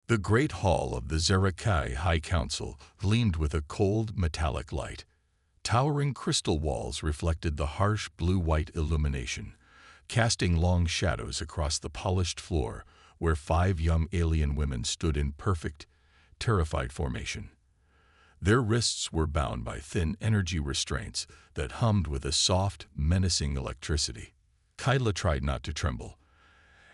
The great hall of the Zerakai High Council gleamed with a cold, metallic light. Towering crystal walls reflected the harsh blue-white illumination, casting long shadows across the polished floor where 5 young alien women stood in perfect, terrified formation. Their wrists were bound by thin energy restraints that hummed with a soft, menacing electricity. Kyla tried not to tremble.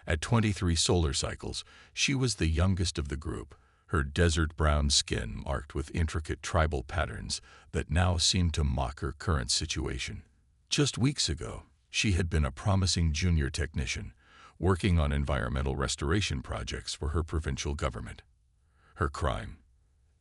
At 23 solar cycles, she was the youngest of the group, her desert-brown skin marked with intricate tribal patterns that now seemed to mock her current situation. Just weeks ago, she had been a promising junior technician, working on environmental restoration projects for her provincial government. Her crime: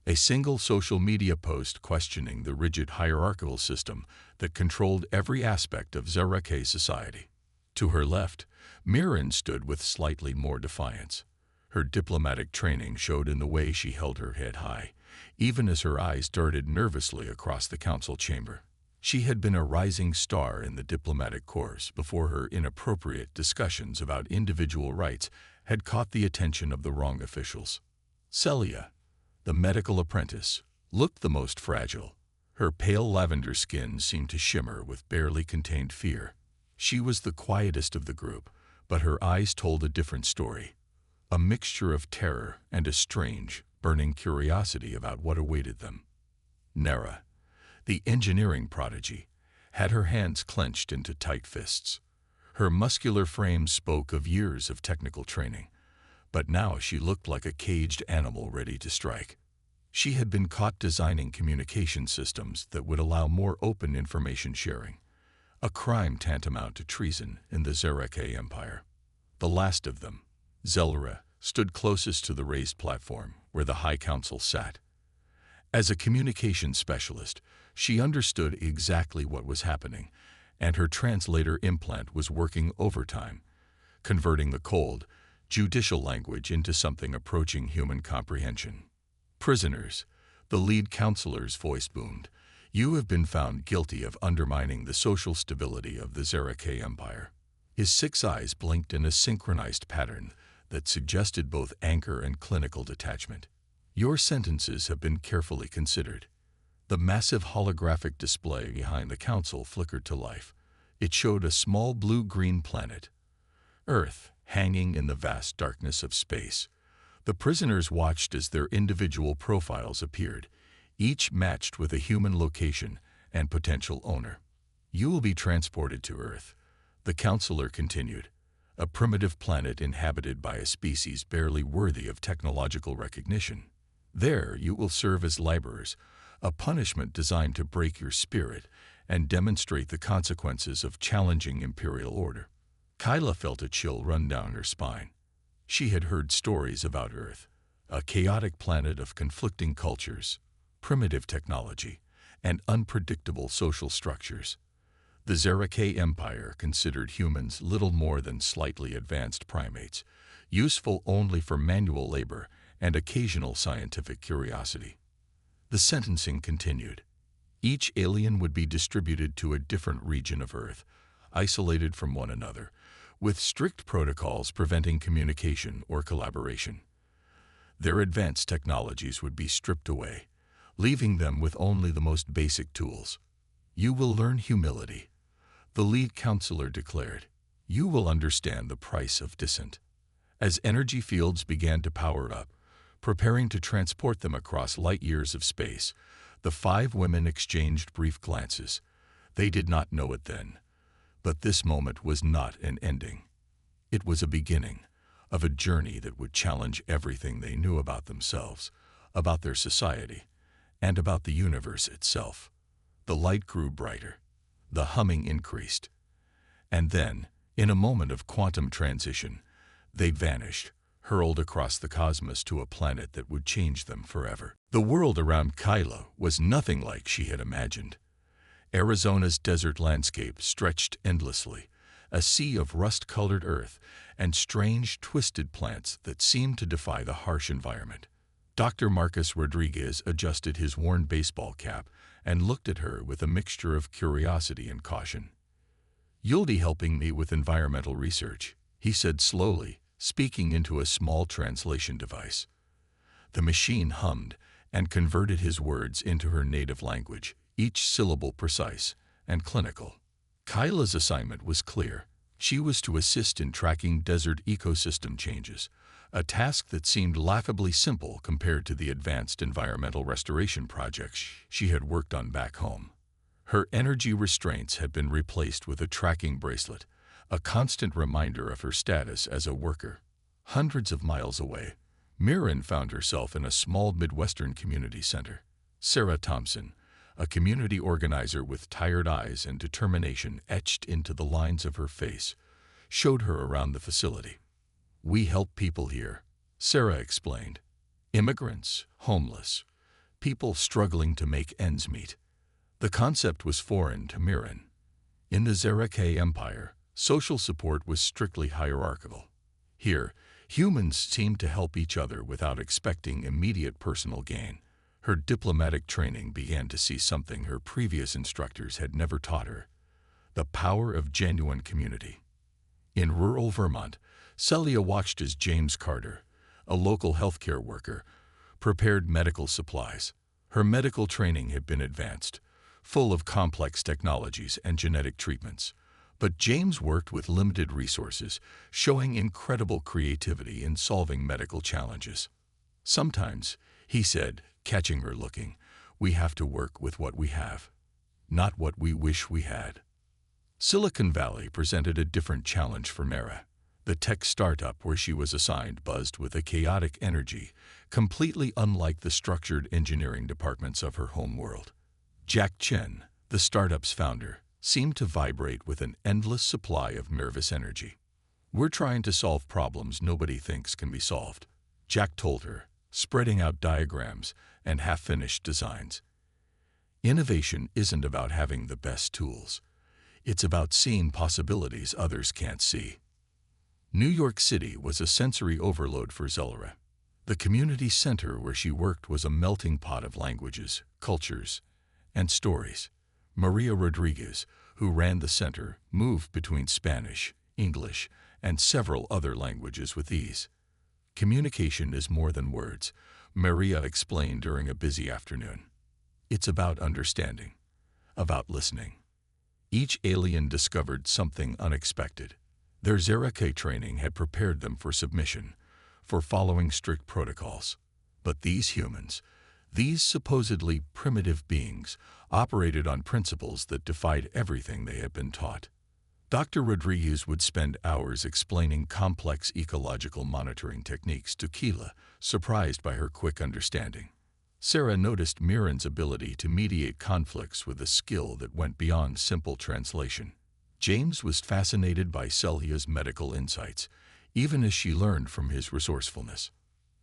a single social media post questioning the rigid hierarchical system that controlled every aspect of Zerakai society. To her left, Mirren stood with slightly more defiance. Her diplomatic training showed in the way she held her head high, even as her eyes darted nervously across the council chamber. She had been a rising star in the diplomatic corps before her inappropriate discussions about individual rights had caught the attention of the wrong officials. Celia, the medical apprentice, looked the most fragile. Her pale lavender skin seemed to shimmer with barely contained fear. She was the quietest of the group, but her eyes told a different story, a mixture of terror and a strange, burning curiosity about what awaited them. Nera, the engineering prodigy, had her hands clenched into tight fists. Her muscular frame spoke of years of technical training, but now she looked like a caged animal ready to strike. She had been caught designing communication systems that would allow more open information sharing, a crime tantamount to treason in the Zerakai Empire. The last of them, Zelra, stood closest to the raised platform where the High Council sat. As a communication specialist, she understood exactly what was happening, and her translator implant was working overtime, converting the cold, judicial language into something approaching human comprehension. "Prisoners," the lead counselor's voice boomed, "you have been found guilty of undermining the social stability of the Zerakai Empire." His 6 eyes blinked in a synchronized pattern that suggested both anger and clinical detachment. "Your sentences have been carefully considered." The massive holographic display behind the council flickered to life. It showed a small blue-green planet, Earth, hanging in the vast darkness of space. The prisoners watched as their individual profiles appeared, each matched with a human location and potential owner. "You will be transported to Earth," the counselor continued, "a primitive planet inhabited by a species barely worthy of technological recognition. There you will serve as laborers, a punishment designed to break your spirit and demonstrate the consequences of challenging imperial order." Kyla felt a chill run down her spine. She had heard stories about Earth, a chaotic planet of conflicting cultures, primitive technology, and unpredictable social structures. The Zerakai Empire considered humans little more than slightly advanced primates, useful only for manual labor and occasional scientific curiosity. The sentencing continued. Each alien would be distributed to a different region of Earth, isolated from one another, with strict protocols preventing communication or collaboration. Their advanced technologies would be stripped away, leaving them with only the most basic tools. "You will learn humility," the lead counselor declared. "You will understand the price of dissent." As energy fields began to power up, preparing to transport them across light years of space, the 5 women exchanged brief glances. They did not know it then, but this moment was not an ending. It was a beginning of a journey that would challenge everything they knew about themselves, about their society, and about the universe itself. The light grew brighter. The humming increased. And then, in a moment of quantum transition, they vanished, hurled across the cosmos to a planet that would change them forever. The world around Kyla was nothing like she had imagined. Arizona's desert landscape stretched endlessly, a sea of rust-colored earth and strange, twisted plants that seemed to defy the harsh environment. Dr. Marcus Rodriguez adjusted his worn baseball cap and looked at her with a mixture of curiosity and caution. "You'll be helping me with environmental research," he said slowly, speaking into a small translation device. The machine hummed and converted his words into her native language, each syllable precise and clinical. Kyla's assignment was clear. She was to assist in tracking desert ecosystem changes, a task that seemed laughably simple compared to the advanced environmental restoration projects she had worked on back home. Her energy restraints had been replaced with a tracking bracelet, a constant reminder of her status as a worker. Hundreds of miles away, Mirren found herself in a small Midwestern community center. Sarah Thompson, a community organizer with tired eyes and determination etched into the lines of her face, showed her around the facility. "We help people here," Sarah explained. "Immigrants, homeless, people struggling to make ends meet." The concept was foreign to Mirren. In the Zeraka Empire, social support was strictly hierarchical. Here, humans seemed to help each other without expecting immediate personal gain. Her diplomatic training began to see something her previous instructors had never taught her: the power of genuine community. In rural Vermont, Celia watched as James Carter, a local healthcare worker, prepared medical supplies. Her medical training had been advanced, full of complex technologies and genetic treatments. But James worked with limited resources, showing incredible creativity in solving medical challenges. "Sometimes," he said, catching her looking, "we have to work with what we have, not what we wish we had." Silicon Valley presented a different challenge for Mara. The tech startup where she was assigned buzzed with a chaotic energy, completely unlike the structured engineering departments of her home world. Jack Chen, the startup's founder, seemed to vibrate with an endless supply of nervous energy. "We're trying to solve problems nobody thinks can be solved," Jack told her, spreading out diagrams and half-finished designs. "Innovation isn't about having the best tools. It's about seeing possibilities others can't see." New York City was a sensory overload for Zelera. The community center where she worked was a melting pot of languages, cultures, and stories. Maria Rodriguez, who ran the center, moved between Spanish, English, and several other languages with ease. "Communication is more than words," Maria explained during a busy afternoon. "It's about understanding, about listening." Each alien discovered something unexpected. Their Zeraka training had prepared them for submission, for following strict protocols. But these humans, these supposedly primitive beings, operated on principles that defied everything they had been taught. Dr. Rodriguez would spend hours explaining complex ecological monitoring techniques to Keela, surprised by her quick understanding. Sarah noticed Mirren's ability to mediate conflicts with a skill that went beyond simple translation. James was fascinated by Celia's medical insights, even as she learned from his resourcefulness.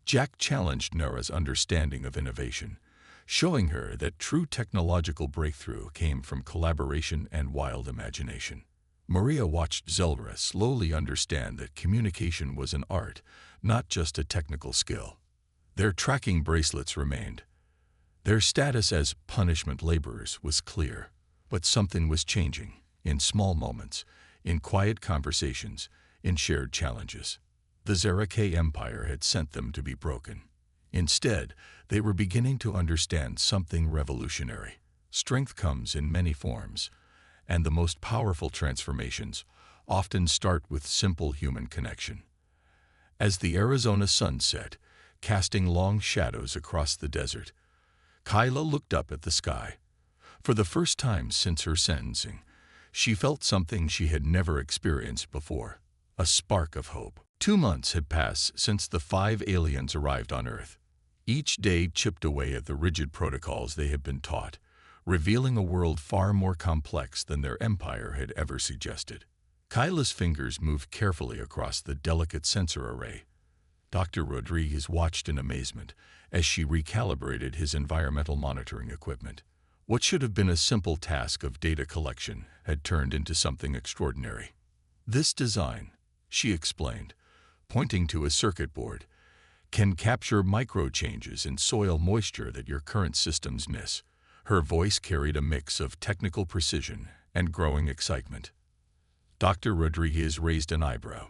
Jack challenged Nora's understanding of innovation, showing her that true technological breakthrough came from collaboration and wild imagination. Maria watched Zelra slowly understand that communication was an art, not just a technical skill. Their tracking bracelets remained. Their status as punishment laborers was clear, but something was changing, in small moments, in quiet conversations, in shared challenges. The Zeraka Empire had sent them to be broken. Instead, they were beginning to understand something revolutionary. Strength comes in many forms, and the most powerful transformations often start with simple human connection. As the Arizona sun set, casting long shadows across the desert, Kyla looked up at the sky. For the first time since her sentencing, she felt something she had never experienced before, a spark of hope. 2 months had passed since the 5 aliens arrived on Earth. Each day chipped away at the rigid protocols they had been taught, revealing a world far more complex than their empire had ever suggested. Kyla's fingers moved carefully across the delicate sensor array. Dr. Rodriguez watched in amazement as she recalibrated his environmental monitoring equipment. What should have been a simple task of data collection had turned into something extraordinary. "This design," she explained, pointing to a circuit board, "can capture micro changes in soil moisture that your current systems miss." Her voice carried a mix of technical precision and growing excitement. Dr. Rodriguez raised an eyebrow.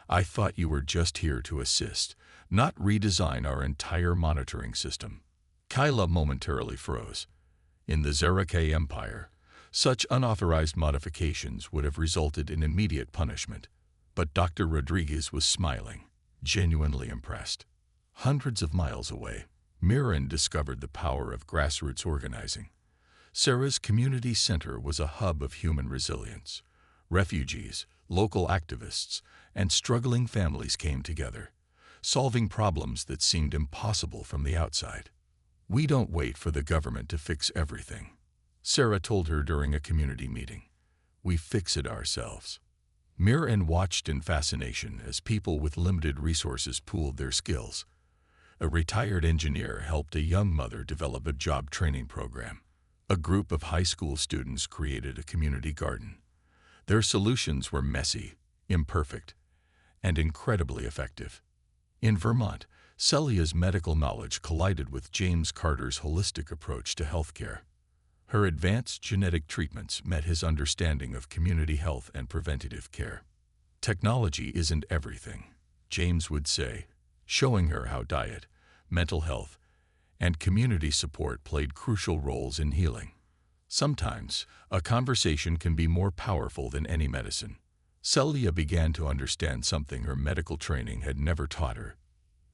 "I thought you were just here to assist, not redesign our entire monitoring system. Kyla momentarily froze. In the Zeraka Empire, such unauthorized modifications would have resulted in immediate punishment. But Dr. Rodriguez was smiling, genuinely impressed. Hundreds of miles away, Mirren discovered the power of grassroots organizing. Sarah's community center was a hub of human resilience. Refugees, local activists, and struggling families came together, solving problems that seemed impossible from the outside. "We don't wait for the government to fix everything," Sarah told her during a community meeting. "We fix it ourselves." Mirren watched in fascination as people with limited resources pooled their skills. A retired engineer helped a young mother develop a job training program. A group of high school students created a community garden. Their solutions were messy, imperfect, and incredibly effective. In Vermont, Celia's medical knowledge collided with James Carter's holistic approach to healthcare. Her advanced genetic treatments met his understanding of community health and preventative care. "Technology isn't everything," James would say, showing her how diet, mental health, and community support played crucial roles in healing. Sometimes, a conversation can be more powerful than any medicine. Celia began to understand something her medical training had never taught her.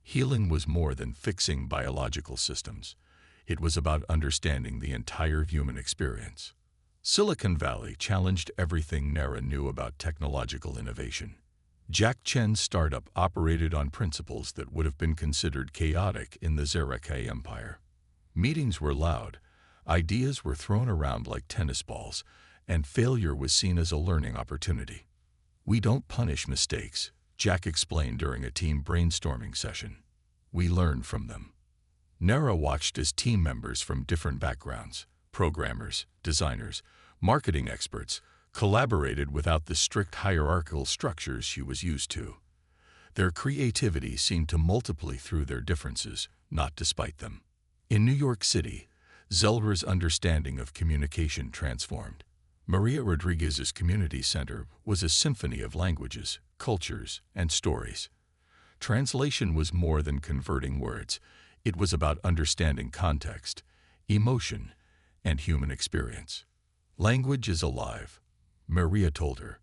Healing was more than fixing biological systems. It was about understanding the entire human experience. Silicon Valley challenged everything Nara knew about technological innovation. Jack Chen's startup operated on principles that would have been considered chaotic in the Zeraka Empire. Meetings were loud, ideas were thrown around like tennis balls, and failure was seen as a learning opportunity. "We don't punish mistakes," Jack explained during a team brainstorming session. "We learn from them." Nara watched as team members from different backgrounds, programmers, designers, marketing experts, collaborated without the strict hierarchical structures she was used to. Their creativity seemed to multiply through their differences, not despite them. In New York City, Zelra's understanding of communication transformed. Maria Rodriguez's community center was a symphony of languages, cultures, and stories. Translation was more than converting words. It was about understanding context, emotion, and human experience. "Language is alive," Maria told her.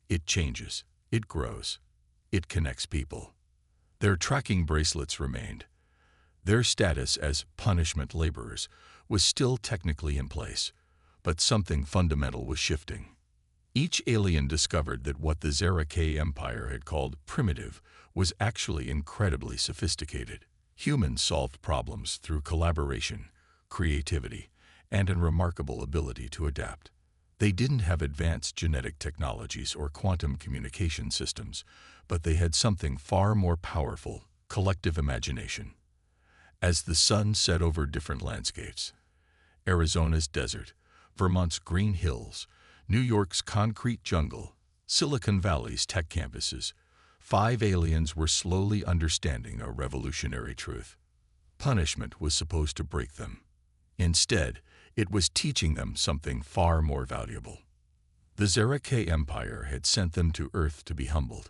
"It changes, it grows, it connects people." Their tracking bracelets remained. Their status as punishment laborers was still technically in place, but something fundamental was shifting. Each alien discovered that what the Zeraka Empire had called primitive was actually incredibly sophisticated. Humans solved problems through collaboration, creativity, and a remarkable ability to adapt. They didn't have advanced genetic technologies or quantum communication systems, but they had something far more powerful: collective imagination. As the sun set over different landscapes, Arizona's desert, Vermont's green hills, New York's concrete jungle, Silicon Valley's tech campuses, 5 aliens were slowly understanding a revolutionary truth. Punishment was supposed to break them. Instead, it was teaching them something far more valuable. The Zeraka Empire had sent them to Earth to be humbled,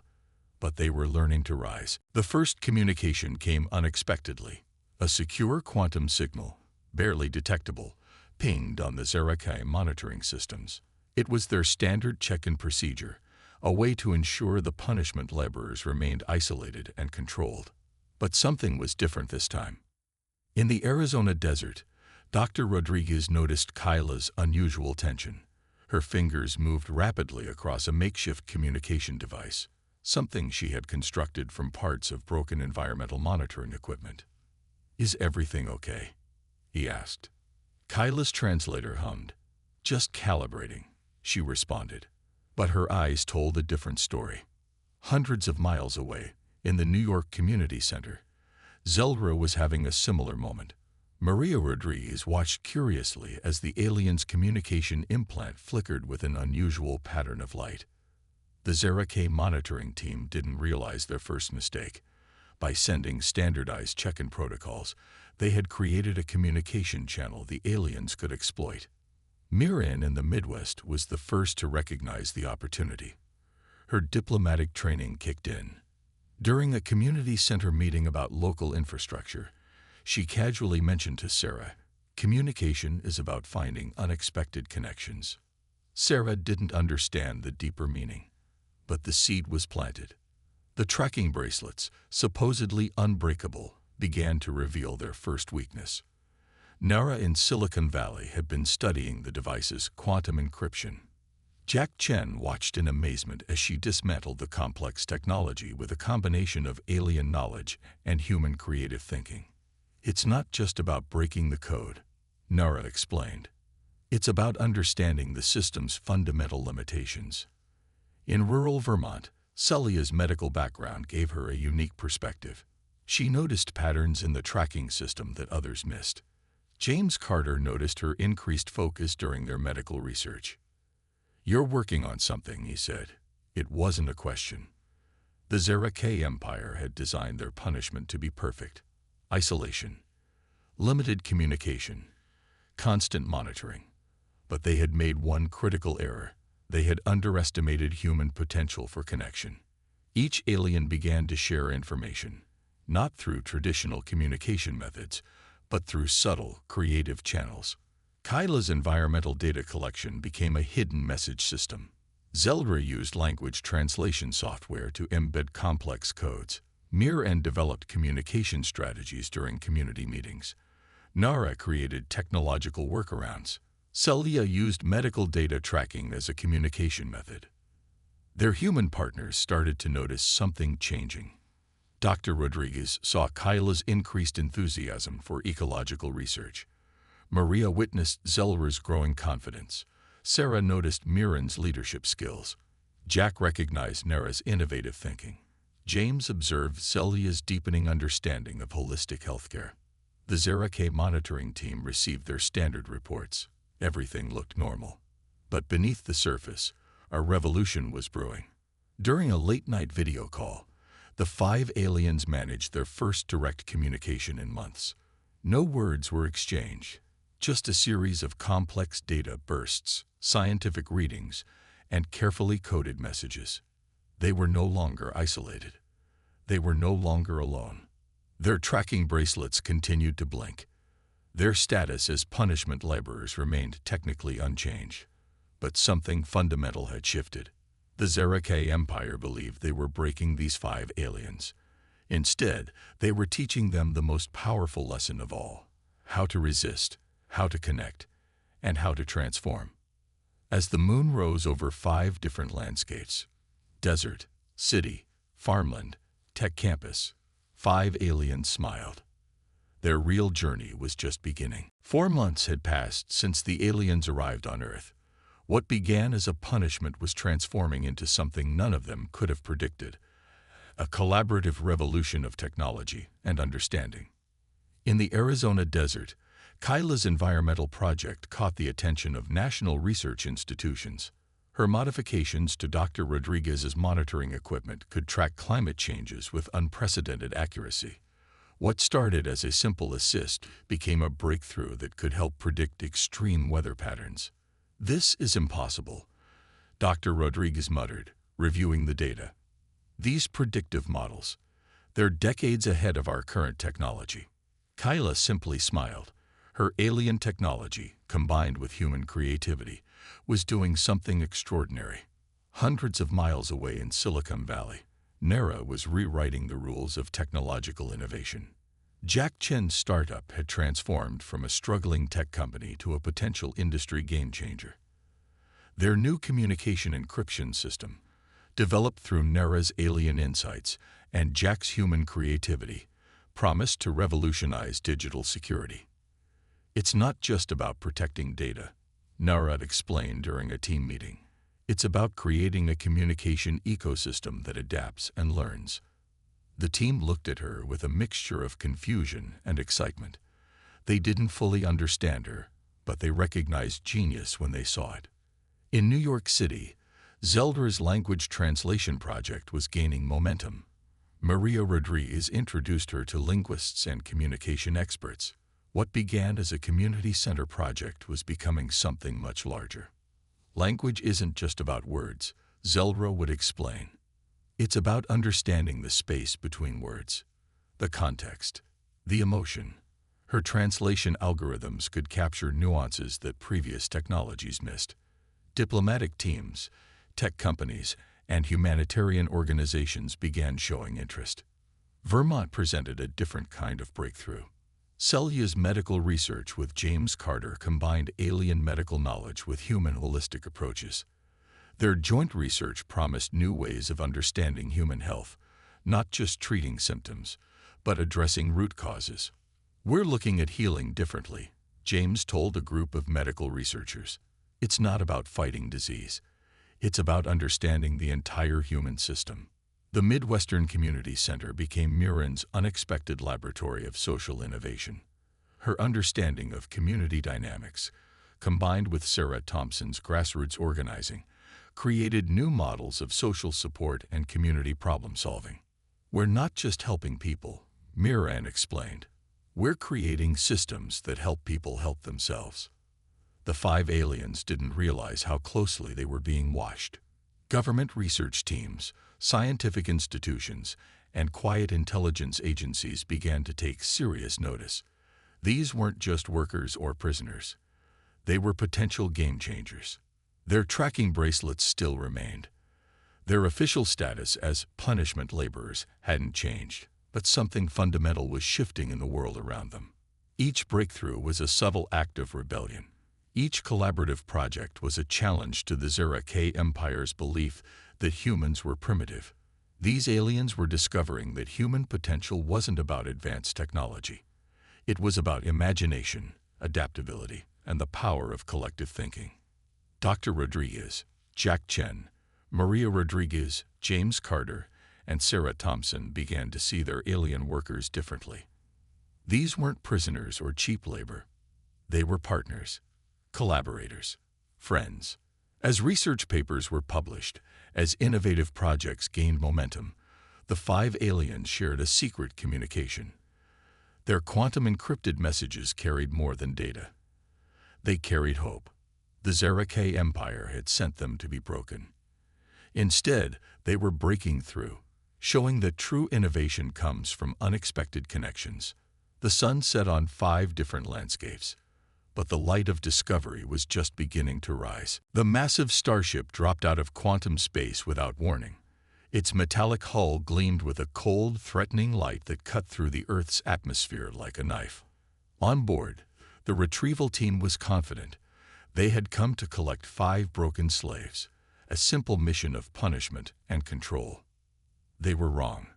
but they were learning to rise. The first communication came unexpectedly. A secure quantum signal, barely detectable, pinged on the Zeraka monitoring systems. It was their standard check-in procedure, a way to ensure the punishment laborers remained isolated and controlled. But something was different this time. In the Arizona desert, Dr. Rodriguez noticed Kyla's unusual tension. Her fingers moved rapidly across a makeshift communication device, something she had constructed from parts of broken environmental monitoring equipment. "Is everything okay?" he asked. Kyla's translator hummed. "Just calibrating," she responded. But her eyes told a different story. Hundreds of miles away, in the New York Community Center, Zelra was having a similar moment. Maria Rodriguez watched curiously as the alien's communication implant flickered with an unusual pattern of light. The Zeraka monitoring team didn't realize their first mistake. By sending standardized check-in protocols, they had created a communication channel the aliens could exploit. Mirren in the Midwest was the first to recognize the opportunity. Her diplomatic training kicked in. During a community center meeting about local infrastructure, she casually mentioned to Sarah, "Communication is about finding unexpected connections." Sarah didn't understand the deeper meaning, but the seed was planted. The tracking bracelets, supposedly unbreakable, began to reveal their first weakness. Nara in Silicon Valley had been studying the device's quantum encryption. Jack Chen watched in amazement as she dismantled the complex technology with a combination of alien knowledge and human creative thinking. "It's not just about breaking the code," Nara explained. "It's about understanding the system's fundamental limitations." In rural Vermont, Celia's medical background gave her a unique perspective. She noticed patterns in the tracking system that others missed. James Carter noticed her increased focus during their medical research. "You're working on something," he said. It wasn't a question. The Zeraka Empire had designed their punishment to be perfect. Isolation, limited communication, constant monitoring. But they had made one critical error. They had underestimated human potential for connection. Each alien began to share information, not through traditional communication methods, but through subtle, creative channels. Kyla's environmental data collection became a hidden message system. Zeldra used language translation software to embed complex codes. Mir developed communication strategies during community meetings. Nara created technological workarounds. Celia used medical data tracking as a communication method. Their human partners started to notice something changing. Dr. Rodriguez saw Kyla's increased enthusiasm for ecological research. Maria witnessed Zelra's growing confidence. Sarah noticed Miran's leadership skills. Jack recognized Nara's innovative thinking. James observed Celia's deepening understanding of holistic healthcare. The Zeraka monitoring team received their standard reports. Everything looked normal. But beneath the surface, a revolution was brewing. During a late-night video call, the 5 aliens managed their first direct communication in months. No words were exchanged, just a series of complex data bursts, scientific readings, and carefully coded messages. They were no longer isolated. They were no longer alone. Their tracking bracelets continued to blink. Their status as punishment laborers remained technically unchanged. But something fundamental had shifted. The Zeraka Empire believed they were breaking these 5 aliens. Instead, they were teaching them the most powerful lesson of all: how to resist, how to connect, and how to transform. As the moon rose over 5 different landscapes, desert, city, farmland, tech campus, 5 aliens smiled. Their real journey was just beginning. 4 months had passed since the aliens arrived on Earth. What began as a punishment was transforming into something none of them could have predicted: a collaborative revolution of technology and understanding. In the Arizona desert, Kyla's environmental project caught the attention of national research institutions. Her modifications to Dr. Rodriguez's monitoring equipment could track climate changes with unprecedented accuracy. What started as a simple assist became a breakthrough that could help predict extreme weather patterns. "This is impossible," Dr. Rodriguez muttered, reviewing the data. "These predictive models, they're decades ahead of our current technology." Kyla simply smiled. Her alien technology, combined with human creativity, was doing something extraordinary. Hundreds of miles away in Silicon Valley, Nara was rewriting the rules of technological innovation. Jack Chen's startup had transformed from a struggling tech company to a potential industry game-changer. Their new communication encryption system, developed through Nara's alien insights and Jack's human creativity, promised to revolutionize digital security. "It's not just about protecting data," Nara explained during a team meeting. "It's about creating a communication ecosystem that adapts and learns." The team looked at her with a mixture of confusion and excitement. They didn't fully understand her, but they recognized genius when they saw it. In New York City, Zeldra's language translation project was gaining momentum. Maria Rodriguez introduced her to linguists and communication experts. What began as a community center project was becoming something much larger. "Language isn't just about words," Zeldra would explain. It's about understanding the space between words, the context, the emotion. Her translation algorithms could capture nuances that previous technologies missed. Diplomatic teams, tech companies, and humanitarian organizations began showing interest. Vermont presented a different kind of breakthrough. Celia's medical research with James Carter combined alien medical knowledge with human holistic approaches. Their joint research promised new ways of understanding human health, not just treating symptoms, but addressing root causes. "We're looking at healing differently," James told a group of medical researchers. "It's not about fighting disease. It's about understanding the entire human system." The Midwestern Community Center became Mirren's unexpected laboratory of social innovation. Her understanding of community dynamics, combined with Sarah Thompson's grassroots organizing, created new models of social support and community problem-solving. "We're not just helping people," Mirren explained. "We're creating systems that help people help themselves." The 5 aliens didn't realize how closely they were being watched. Government research teams, scientific institutions, and quiet intelligence agencies began to take serious notice. These weren't just workers or prisoners. They were potential game changers. Their tracking bracelets still remained. Their official status as punishment laborers hadn't changed, but something fundamental was shifting in the world around them. Each breakthrough was a subtle act of rebellion. Each collaborative project was a challenge to the Zera K Empire's belief that humans were primitive. These aliens were discovering that human potential wasn't about advanced technology. It was about imagination, adaptability, and the power of collective thinking. Dr. Rodriguez, Jack Chen, Maria Rodriguez, James Carter, and Sarah Thompson began to see their alien workers differently. These weren't prisoners or cheap labor. They were partners, collaborators, friends. As research papers were published, as innovative projects gained momentum, the 5 aliens shared a secret communication. Their quantum-encrypted messages carried more than data. They carried hope. The Zera K Empire had sent them to be broken. Instead, they were breaking through, showing that true innovation comes from unexpected connections. The sun set on 5 different landscapes, but the light of discovery was just beginning to rise. The massive starship dropped out of quantum space without warning. Its metallic hull gleamed with a cold, threatening light that cut through the Earth's atmosphere like a knife. On board, the retrieval team was confident. They had come to collect 5 broken slaves, a simple mission of punishment and control. They were wrong.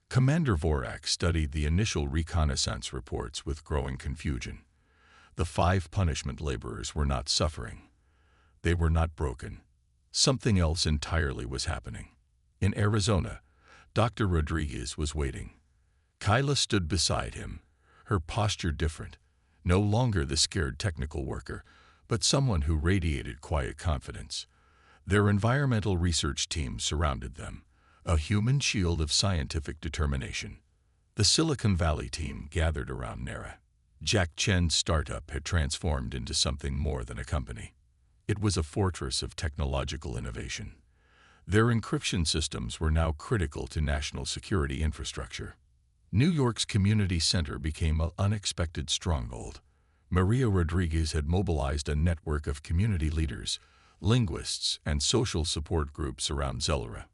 Commander Vorak studied the initial reconnaissance reports with growing confusion. The 5 punishment laborers were not suffering. They were not broken. Something else entirely was happening. In Arizona, Dr. Rodriguez was waiting. Kyla stood beside him, her posture different, no longer the scared technical worker, but someone who radiated quiet confidence. Their environmental research team surrounded them, a human shield of scientific determination. The Silicon Valley team gathered around Nara. Jack Chen's startup had transformed into something more than a company. It was a fortress of technological innovation. Their encryption systems were now critical to national security infrastructure. New York's community center became an unexpected stronghold. Maria Rodriguez had mobilized a network of community leaders, linguists, and social support groups around Zelera.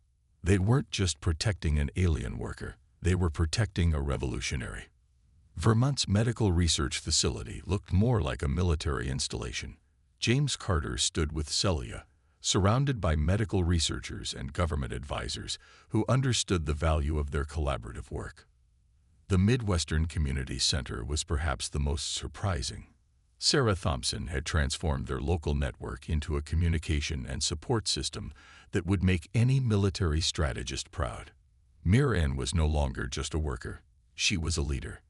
They weren't just protecting an alien worker, they were protecting a revolutionary. Vermont's medical research facility looked more like a military installation. James Carter stood with Celia, surrounded by medical researchers and government advisors who understood the value of their collaborative work. The Midwestern Community Center was perhaps the most surprising. Sarah Thompson had transformed their local network into a communication and support system that would make any military strategist proud. Mirren was no longer just a worker. She was a leader.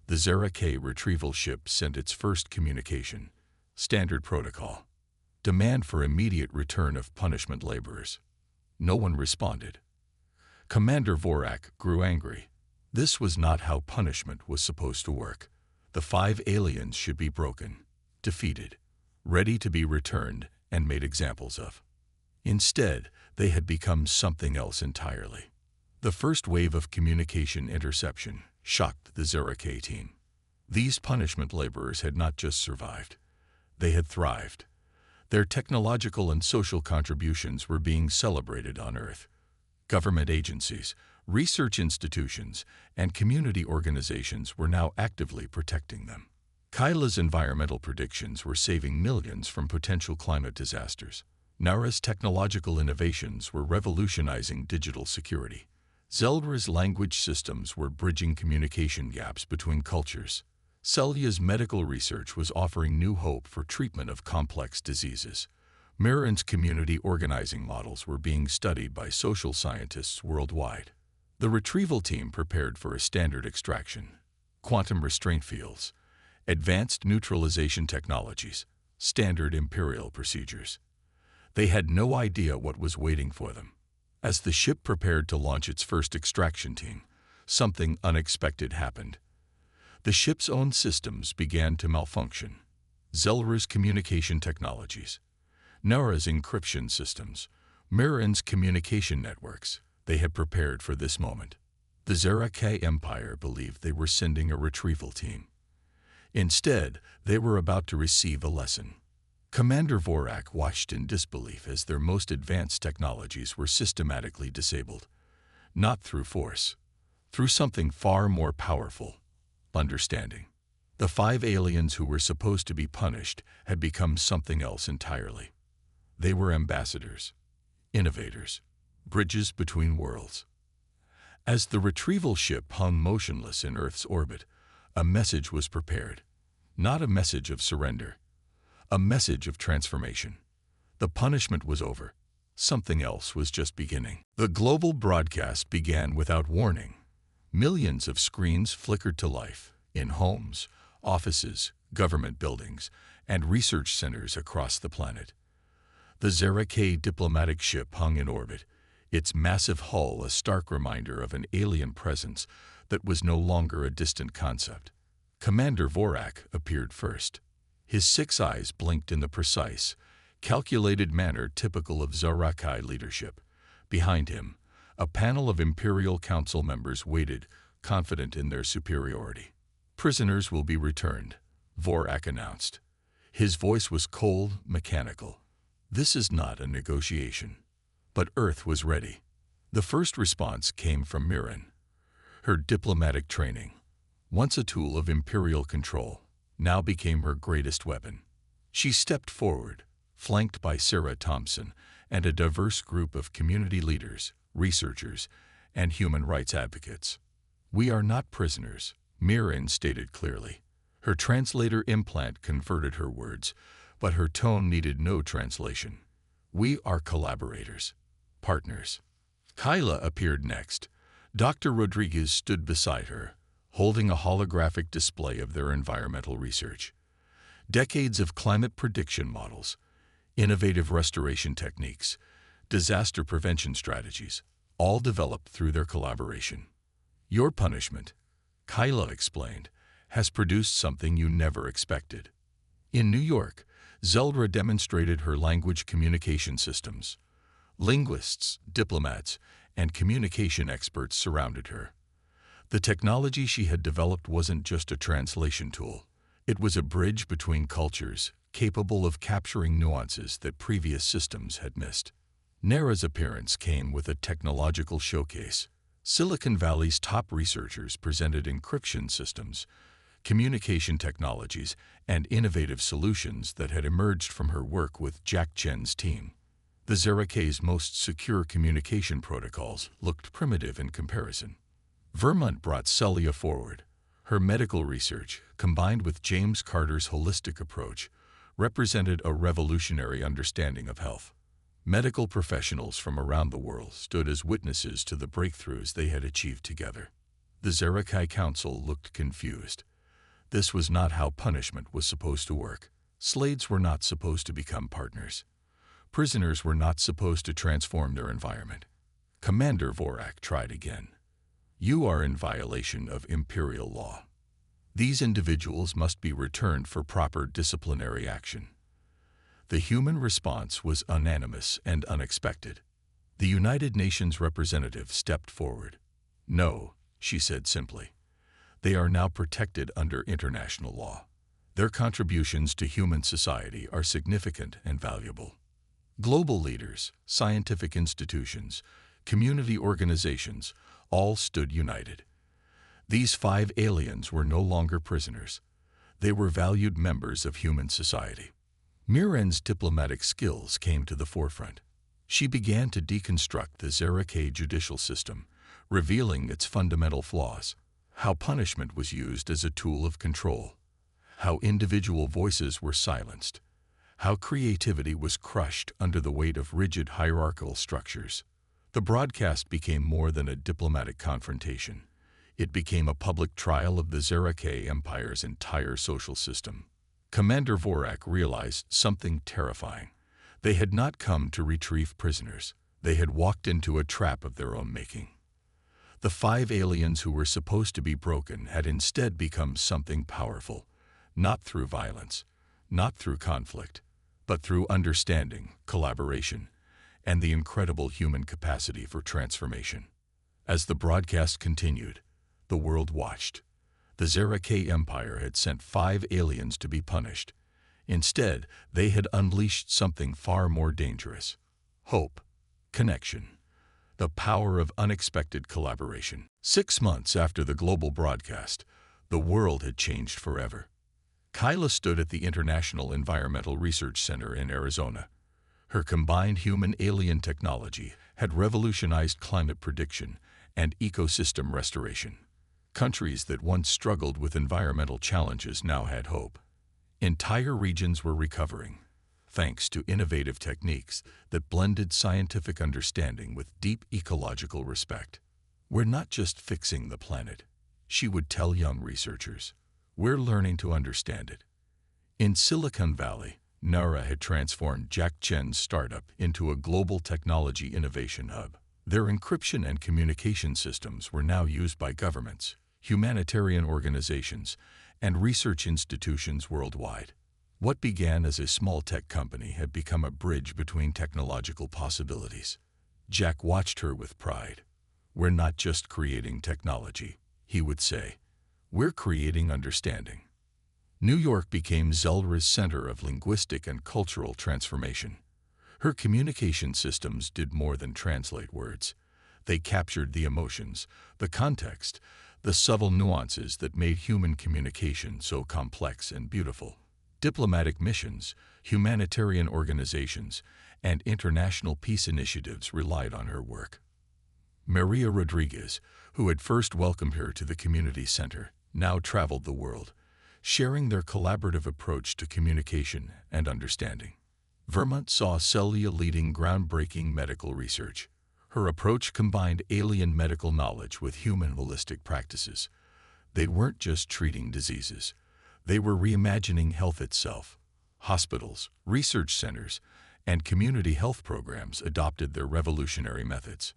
The Zera K retrieval ship sent its first communication. Standard protocol. Demand for immediate return of punishment laborers. No one responded. Commander Vorak grew angry. This was not how punishment was supposed to work. The 5 aliens should be broken, defeated, ready to be returned and made examples of. Instead, they had become something else entirely. The first wave of communication interception shocked the Zeraka team. These punishment laborers had not just survived, they had thrived. Their technological and social contributions were being celebrated on Earth. Government agencies, research institutions, and community organizations were now actively protecting them. Kyla's environmental predictions were saving millions from potential climate disasters. Nara's technological innovations were revolutionizing digital security. Zeldra's language systems were bridging communication gaps between cultures. Selya's medical research was offering new hope for treatment of complex diseases. Mirren's community organizing models were being studied by social scientists worldwide. The retrieval team prepared for a standard extraction, quantum restraint fields, advanced neutralization technologies, standard imperial procedures. They had no idea what was waiting for them. As the ship prepared to launch its first extraction team, something unexpected happened. The ship's own systems began to malfunction. Zelra's communication technologies, Nara's encryption systems, Mirren's communication networks, they had prepared for this moment. The Zeraka Empire believed they were sending a retrieval team. Instead, they were about to receive a lesson. Commander Vorak watched in disbelief as their most advanced technologies were systematically disabled. Not through force, through something far more powerful: understanding. The 5 aliens who were supposed to be punished had become something else entirely. They were ambassadors, innovators, bridges between worlds. As the retrieval ship hung motionless in Earth's orbit, a message was prepared. Not a message of surrender, a message of transformation. The punishment was over. Something else was just beginning. The global broadcast began without warning. Millions of screens flickered to life in homes, offices, government buildings, and research centers across the planet. The Zeraka diplomatic ship hung in orbit, its massive hull a stark reminder of an alien presence that was no longer a distant concept. Commander Vorak appeared first. His 6 eyes blinked in the precise, calculated manner typical of Zeraka leadership. Behind him, a panel of Imperial Council members waited, confident in their superiority. "Prisoners will be returned," Vorak announced. His voice was cold, mechanical. This is not a negotiation. But Earth was ready. The first response came from Mirren. Her diplomatic training, once a tool of Imperial control, now became her greatest weapon. She stepped forward, flanked by Sarah Thompson and a diverse group of community leaders, researchers, and human rights advocates. "We are not prisoners," Mirren stated clearly. Her translator implant converted her words, but her tone needed no translation. "We are collaborators, partners." Kyla appeared next. Dr. Rodriguez stood beside her, holding a holographic display of their environmental research. Decades of climate prediction models, innovative restoration techniques, disaster prevention strategies, all developed through their collaboration. "Your punishment," Kyla explained, "has produced something you never expected." In New York, Zeldra demonstrated her language communication systems. Linguists, diplomats, and communication experts surrounded her. The technology she had developed wasn't just a translation tool. It was a bridge between cultures, capable of capturing nuances that previous systems had missed. Nara's appearance came with a technological showcase. Silicon Valley's top researchers presented encryption systems, communication technologies, and innovative solutions that had emerged from her work with Jack Chen's team. The Zeraka's most secure communication protocols looked primitive in comparison. Vermont brought Celia forward. Her medical research, combined with James Carter's holistic approach, represented a revolutionary understanding of health. Medical professionals from around the world stood as witnesses to the breakthroughs they had achieved together. The Zeraka Council looked confused. This was not how punishment was supposed to work. Slaves were not supposed to become partners. Prisoners were not supposed to transform their environment. Commander Vorak tried again. "You are in violation of Imperial law. These individuals must be returned for proper disciplinary action." The human response was unanimous and unexpected. The United Nations representative stepped forward. "No," she said simply. "They are now protected under international law. Their contributions to human society are significant and valuable." Global leaders, scientific institutions, community organizations all stood united. These 5 aliens were no longer prisoners. They were valued members of human society. Miren's diplomatic skills came to the forefront. She began to deconstruct the Zeraka judicial system, revealing its fundamental flaws, how punishment was used as a tool of control, how individual voices were silenced, how creativity was crushed under the weight of rigid hierarchical structures. The broadcast became more than a diplomatic confrontation. It became a public trial of the Zeraka Empire's entire social system. Commander Vorak realized something terrifying. They had not come to retrieve prisoners. They had walked into a trap of their own making. The 5 aliens who were supposed to be broken had instead become something powerful, not through violence, not through conflict, but through understanding, collaboration, and the incredible human capacity for transformation. As the broadcast continued, the world watched. The Zeraka Empire had sent 5 aliens to be punished. Instead, they had unleashed something far more dangerous: hope, connection, the power of unexpected collaboration. 6 months after the global broadcast, the world had changed forever. Kyla stood at the International Environmental Research Center in Arizona. Her combined human-alien technology had revolutionized climate prediction and ecosystem restoration. Countries that once struggled with environmental challenges now had hope. Entire regions were recovering, thanks to innovative techniques that blended scientific understanding with deep ecological respect. "We're not just fixing the planet," she would tell young researchers. "We're learning to understand it." In Silicon Valley, Nara had transformed Jack Chen's startup into a global technology innovation hub. Their encryption and communication systems were now used by governments, humanitarian organizations, and research institutions worldwide. What began as a small tech company had become a bridge between technological possibilities. Jack watched her with pride. "We're not just creating technology," he would say. "We're creating understanding." New York became Zelra's center of linguistic and cultural transformation. Her communication systems did more than translate words. They captured the emotions, the context, the subtle nuances that made human communication so complex and beautiful. Diplomatic missions, humanitarian organizations, and international peace initiatives relied on her work. Maria Rodriguez, who had first welcomed her to the community center, now traveled the world, sharing their collaborative approach to communication and understanding. Vermont saw Celia leading groundbreaking medical research. Her approach combined alien medical knowledge with human holistic practices. They weren't just treating diseases. They were reimagining health itself. Hospitals, research centers, and community health programs adopted their revolutionary methods.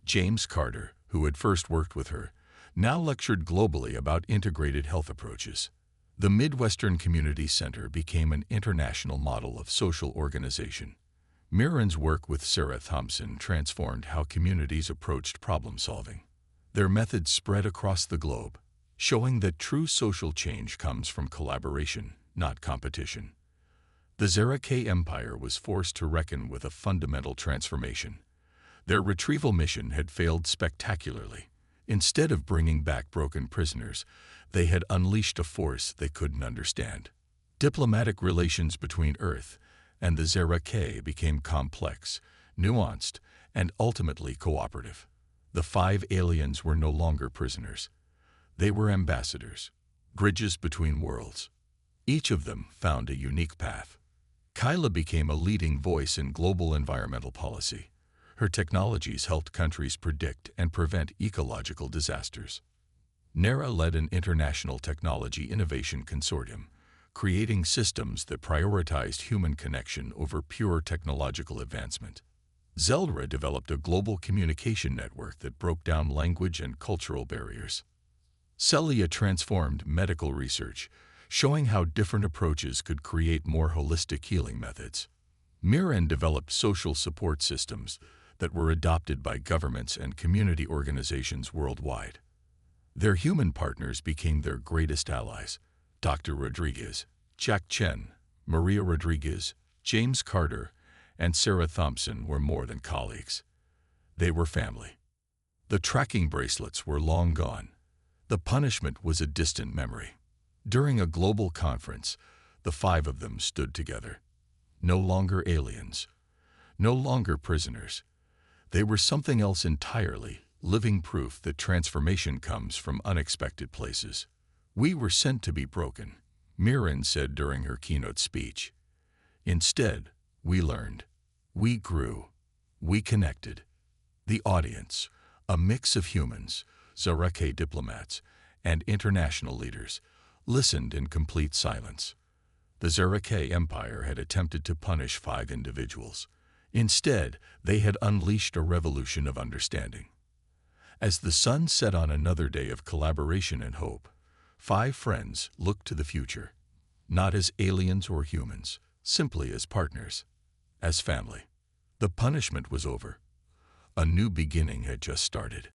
James Carter, who had first worked with her, now lectured globally about integrated health approaches. The Midwestern Community Center became an international model of social organization. Miren's work with Sarah Thompson transformed how communities approached problem-solving. Their methods spread across the globe, showing that true social change comes from collaboration, not competition. The Zeraka Empire was forced to reckon with a fundamental transformation. Their retrieval mission had failed spectacularly. Instead of bringing back broken prisoners, they had unleashed a force they couldn't understand. Diplomatic relations between Earth and the Zeraka became complex, nuanced, and ultimately cooperative. The 5 aliens were no longer prisoners. They were ambassadors, bridges between worlds. Each of them found a unique path. Kyla became a leading voice in global environmental policy. Her technologies helped countries predict and prevent ecological disasters. Nara led an international technology innovation consortium, creating systems that prioritized human connection over pure technological advancement. Zelra developed a global communication network that broke down language and cultural barriers. Celia transformed medical research, showing how different approaches could create more holistic healing methods. Mirren developed social support systems that were adopted by governments and community organizations worldwide. Their human partners became their greatest allies. Dr. Rodriguez, Jack Chen, Maria Rodriguez, James Carter, and Sarah Thompson were more than colleagues. They were family. The tracking bracelets were long gone. The punishment was a distant memory. During a global conference, the five of them stood together. No longer aliens. No longer prisoners. They were something else entirely, living proof that transformation comes from unexpected places. "We were sent to be broken," Mirren said during her keynote speech. "Instead, we learned. We grew. We connected." The audience, a mix of humans, Zareke diplomats, and international leaders, listened in complete silence. The Zareke Empire had attempted to punish 5 individuals. Instead, they had unleashed a revolution of understanding. As the sun set on another day of collaboration and hope, 5 friends looked to the future, not as aliens or humans, simply as partners, as family. The punishment was over. A new beginning had just started.